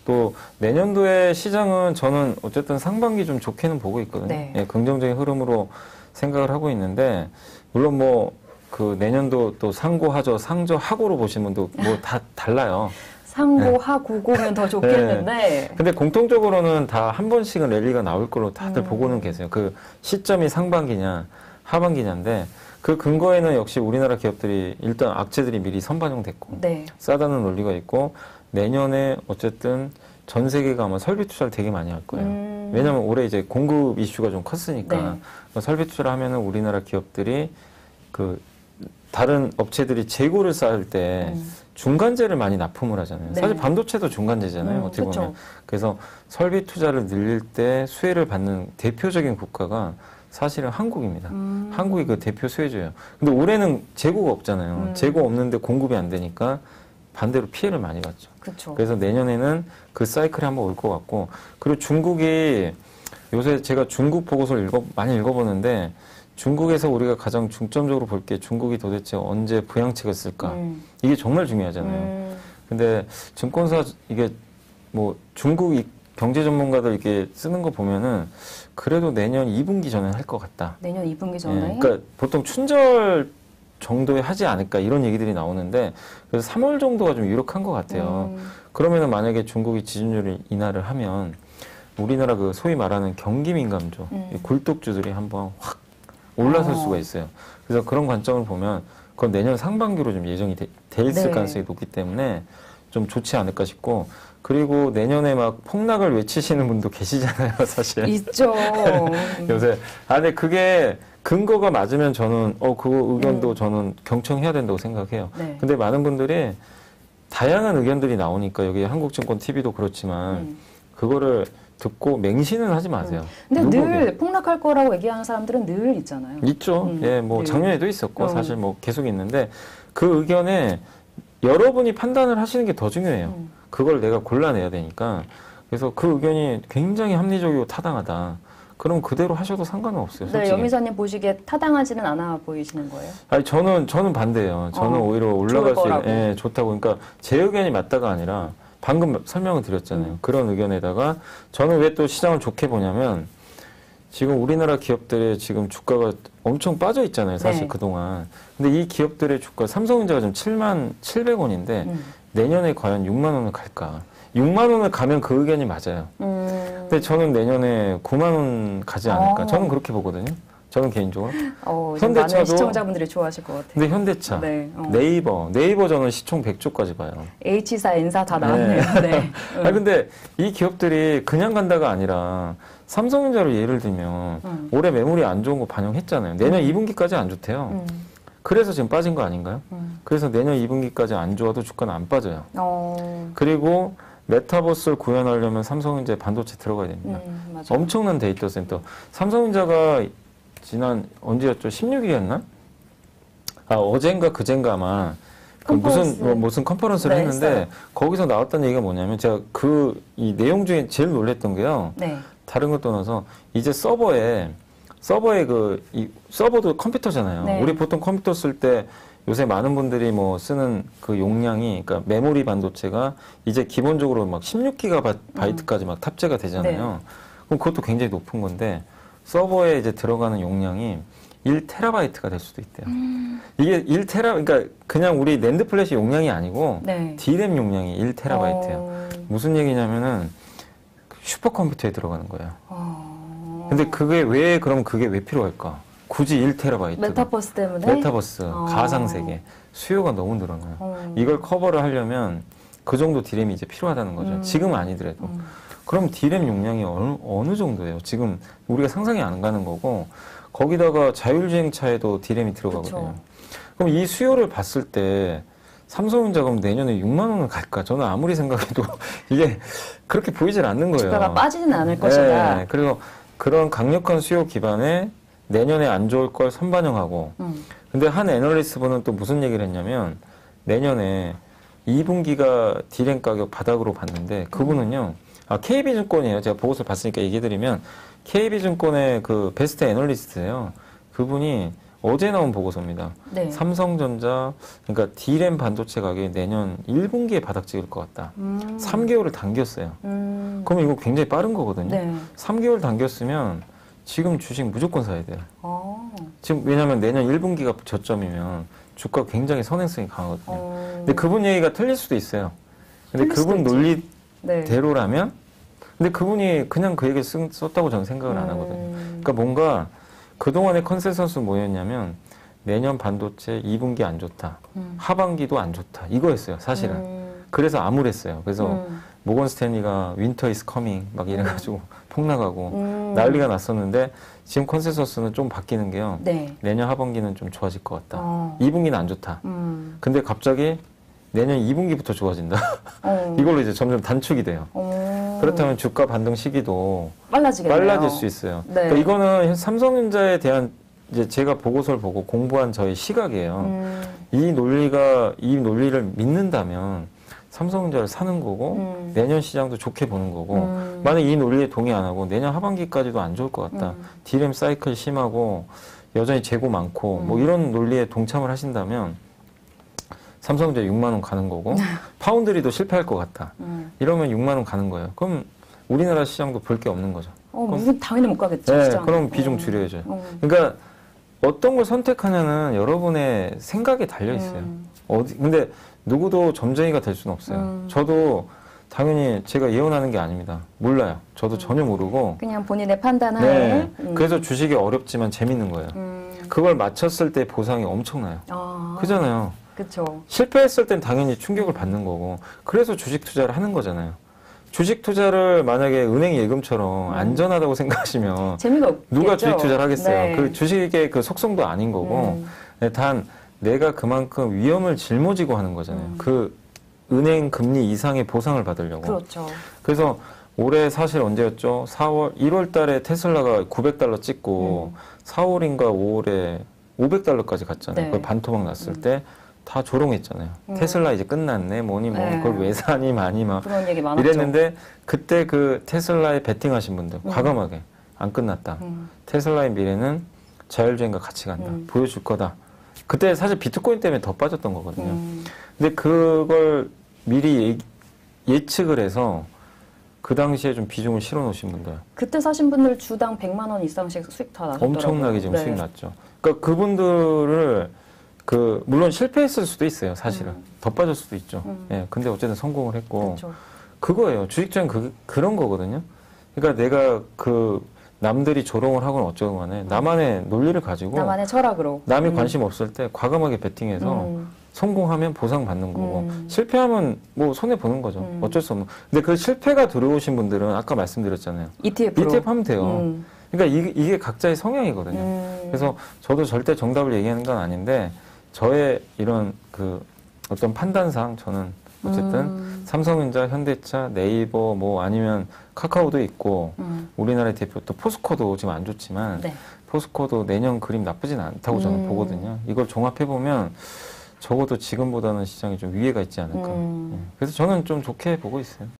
또 내년도의 시장은 저는 어쨌든 상반기 좀 좋게는 보고 있거든요. 네. 예, 긍정적인 흐름으로 생각을 하고 있는데 물론 뭐 그 내년도 또 상고하죠, 상저하고로 보시면 또 뭐 다 달라요. 상고하고고면 더 좋겠는데. 근데 공통적으로는 다 한 번씩은 랠리가 나올 걸로 다들 보고는 계세요. 그 시점이 상반기냐 하반기냐인데 그 근거에는 역시 우리나라 기업들이 일단 악재들이 미리 선반영됐고 네. 싸다는 논리가 있고 내년에 어쨌든 전 세계가 아마 설비 투자를 되게 많이 할 거예요. 왜냐하면 올해 이제 공급 이슈가 좀 컸으니까 네. 설비 투자를 하면은 우리나라 기업들이 그 다른 업체들이 재고를 쌓을 때 중간재를 많이 납품을 하잖아요. 네. 사실 반도체도 중간재잖아요. 어떻게 그쵸. 보면. 그래서 설비 투자를 늘릴 때 수혜를 받는 대표적인 국가가 사실은 한국입니다. 한국이 그 대표 수혜주예요. 근데 올해는 재고가 없잖아요. 재고 없는데 공급이 안 되니까 반대로 피해를 많이 봤죠. 그쵸. 그래서 내년에는 그 사이클이 한번 올 것 같고, 그리고 중국이 요새 제가 중국 보고서를 많이 읽어보는데 중국에서 우리가 가장 중점적으로 볼 게 중국이 도대체 언제 부양책을 쓸까? 이게 정말 중요하잖아요. 근데 증권사 이게 뭐 중국 경제 전문가들 이렇게 쓰는 거 보면은 그래도 내년 2분기 전에 할 것 같다. 내년 2분기 전에? 예, 그러니까 보통 춘절 정도에 하지 않을까 이런 얘기들이 나오는데 그래서 3월 정도가 좀 유력한 것 같아요. 그러면은 만약에 중국이 지준율을 인하를 하면 우리나라 그 소위 말하는 경기 민감주, 이 굴뚝주들이 한번 확 올라설 수가 있어요. 그래서 그런 관점을 보면 그건 내년 상반기로 좀 예정이 돼 있을 네. 가능성이 높기 때문에 좀 좋지 않을까 싶고, 그리고 내년에 막 폭락을 외치시는 분도 계시잖아요, 사실. 있죠. 요새. 근데 그게 근거가 맞으면 저는 그 의견도 저는 경청해야 된다고 생각해요. 네. 근데 많은 분들이 다양한 의견들이 나오니까 여기 한국증권 TV도 그렇지만 그거를 듣고 맹신은 하지 마세요. 근데 누구게. 늘 폭락할 거라고 얘기하는 사람들은 늘 있잖아요. 있죠. 예, 뭐 작년에도 있었고 사실 뭐 계속 있는데 그 의견에 여러분이 판단을 하시는 게 더 중요해요. 그걸 내가 골라내야 되니까. 그래서 그 의견이 굉장히 합리적이고 타당하다. 그럼 그대로 하셔도 상관은 없어요. 솔직히. 네, 염이사님 보시기에 타당하지는 않아 보이시는 거예요? 아니 저는 반대예요. 저는 오히려 올라갈수록 좋다고. 그러니까 제 의견이 맞다가 아니라 방금 설명을 드렸잖아요. 그런 의견에다가 저는 왜 또 시장을 좋게 보냐면 지금 우리나라 기업들의 지금 주가가 엄청 빠져 있잖아요. 사실 네. 그동안. 근데 이 기업들의 주가, 삼성전자가 지금 77,000원인데 내년에 과연 6만 원을 갈까? 6만 원을 가면 그 의견이 맞아요. 근데 저는 내년에 9만 원 가지 않을까? 저는 그렇게 보거든요. 저는 개인적으로. 현대차도 많은 시청자분들이 좋아하실 것 같아요. 근데 현대차, 네, 네이버 저는 시총 100조까지 봐요. H사, N사 다 나왔네요. 네. 근데 이 기업들이 그냥 간다가 아니라 삼성전자로 예를 들면 올해 매물이 안 좋은 거 반영했잖아요. 내년 2분기까지 안 좋대요. 그래서 지금 빠진 거 아닌가요? 그래서 내년 2분기까지 안 좋아도 주가는 안 빠져요. 그리고 메타버스를 구현하려면 삼성전자 반도체 들어가야 됩니다. 맞아요. 엄청난 데이터 센터. 삼성전자가 지난 언제였죠? 16일이었나? 어젠가 그젠가 아마 무슨 컨퍼런스를 했는데 했어요. 거기서 나왔던 얘기가 뭐냐면 제가 이 내용 중에 제일 놀랬던 게요. 네. 다른 것 떠나서 이제 서버에 이 서버도 컴퓨터잖아요. 네. 우리 보통 컴퓨터 쓸 때 요새 많은 분들이 뭐 쓰는 그 용량이, 그러니까 메모리 반도체가 이제 기본적으로 막 16GB 막 탑재가 되잖아요. 그럼 그것도 굉장히 높은 건데 서버에 이제 들어가는 용량이 1TB가 될 수도 있대요. 이게 1TB, 그러니까 그냥 우리 낸드 플래시 용량이 아니고 D램 용량이 1TB예요. 무슨 얘기냐면은 슈퍼컴퓨터에 들어가는 거예요. 근데 그럼 그게 왜 필요할까? 굳이 1TB. 메타버스 때문에? 메타버스, 가상세계. 수요가 너무 늘어나요. 이걸 커버를 하려면 그 정도 D램이 이제 필요하다는 거죠. 지금은 아니더라도. 그럼 D램 용량이 어느 정도예요? 지금 우리가 상상이 안 가는 거고, 거기다가 자율주행차에도 D램이 들어가거든요. 그럼 이 수요를 봤을 때 삼성전자 그럼 내년에 6만 원을 갈까? 저는 아무리 생각해도 이게 그렇게 보이질 않는 거예요. 주가가 빠지는 않을 것이다. 그리고 그런 강력한 수요 기반에 내년에 안 좋을 걸 선반영하고, 근데 한 애널리스트 분은 또 무슨 얘기를 했냐면 내년에 2분기가 D램 가격 바닥으로 봤는데 그분은요, KB증권이에요. 제가 보고서 봤으니까 얘기해드리면 KB증권의 그 베스트 애널리스트예요. 그분이 어제 나온 보고서입니다. 네. 삼성전자 그러니까 D램 반도체 가격이 내년 1분기에 바닥 찍을 것 같다. 3개월을 당겼어요. 그러면 이거 굉장히 빠른 거거든요. 네. 3개월 당겼으면 지금 주식 무조건 사야 돼요. 어. 지금 왜냐하면 내년 1분기가 저점이면 주가 굉장히 선행성이 강하거든요. 근데 그분 얘기가 틀릴 수도 있어요. 근데 틀릴 수도 그분 있지. 네. 논리대로라면 근데 그분이 그냥 그 얘기를 썼다고 저는 생각을 안 하거든요. 그러니까 뭔가 그동안의 컨센서스는 뭐였냐면 내년 반도체 2분기 안 좋다. 하반기도 안 좋다. 이거였어요, 사실은. 그래서 암울했어요. 그래서 모건 스탠리가 윈터 이즈 커밍 막 이래가지고 폭락하고 난리가 났었는데 지금 컨센서스는 좀 바뀌는 게요. 네. 내년 하반기는 좀 좋아질 것 같다. 2분기는 안 좋다. 근데 갑자기 내년 2분기부터 좋아진다. 이걸로 이제 점점 단축이 돼요. 그렇다면 주가 반등 시기도 빨라지겠네요. 빨라질 수 있어요. 네. 그러니까 이거는 삼성전자에 대한 이제 제가 보고서를 보고 공부한 저의 시각이에요. 이 논리를 믿는다면 삼성전자를 사는 거고 내년 시장도 좋게 보는 거고 만약 이 논리에 동의 안 하고 내년 하반기까지도 안 좋을 것 같다. D램 사이클 심하고 여전히 재고 많고 뭐 이런 논리에 동참을 하신다면 삼성전자 6만 원 가는 거고 파운드리도 실패할 것 같다. 이러면 6만 원 가는 거예요. 그럼 우리나라 시장도 볼 게 없는 거죠. 그럼 당연히 못 가겠죠. 네, 시장. 그럼 비중 줄여야죠. 그러니까 어떤 걸 선택하냐는 여러분의 생각에 달려 있어요. 근데 누구도 점쟁이가 될 수는 없어요. 저도 당연히 제가 예언하는 게 아닙니다. 몰라요. 저도 전혀 모르고. 그냥 본인의 판단하에. 네. 그래서 주식이 어렵지만 재밌는 거예요. 그걸 맞췄을 때 보상이 엄청나요. 그잖아요. 그렇죠. 실패했을 땐 당연히 충격을 받는 거고. 그래서 주식 투자를 하는 거잖아요. 주식 투자를 만약에 은행 예금처럼 안전하다고 생각하시면 재미가 없겠죠. 누가 주식 투자를 하겠어요. 네. 그 주식의 그 속성도 아닌 거고. 네, 단 내가 그만큼 위험을 짊어지고 하는 거잖아요. 그 은행 금리 이상의 보상을 받으려고. 그렇죠. 그래서 올해 사실 언제였죠? 1월 달에 테슬라가 $900 찍고 4월인가 5월에 $500까지 갔잖아요. 네. 그 반토막 났을 때 다 조롱했잖아요. 테슬라 이제 끝났네. 뭐니 뭐 네. 그걸 왜 사니 많이 막 그런 얘기 많았죠. 이랬는데 그때 그 테슬라에 베팅하신 분들 과감하게 안 끝났다. 테슬라의 미래는 자율주행과 같이 간다. 보여줄 거다. 그때 사실 비트코인 때문에 더 빠졌던 거거든요. 근데 그걸 미리 예측을 해서 그 당시에 좀 비중을 실어 놓으신 분들. 그때 사신 분들 주당 100만 원 이상씩 수익 다 나셨더라고요. 엄청나게 지금 네. 수익 났죠. 그러니까 그분들을 물론 실패했을 수도 있어요, 사실은. 더 빠질 수도 있죠. 예, 근데 어쨌든 성공을 했고. 그렇죠. 그거예요. 주식투자는 그런 거거든요. 그러니까 내가 남들이 조롱을 하건 어쩌건 간에 나만의 논리를 가지고 나만의 철학으로. 남이 관심 없을 때 과감하게 베팅해서 성공하면 보상받는 거고 실패하면 뭐 손해보는 거죠. 어쩔 수 없는. 근데 그 실패가 들어오신 분들은 아까 말씀드렸잖아요. ETF로. ETF 하면 돼요. 그러니까 이게 각자의 성향이거든요. 그래서 저도 절대 정답을 얘기하는 건 아닌데 저의 이런 어떤 판단상 저는 어쨌든 삼성전자, 현대차, 네이버 뭐 아니면 카카오도 있고 우리나라의 대표 또 포스코도 지금 안 좋지만 네. 포스코도 내년 그림 나쁘진 않다고 저는 보거든요. 이걸 종합해보면 적어도 지금보다는 시장이 좀 위에가 있지 않을까. 그래서 저는 좀 좋게 보고 있어요.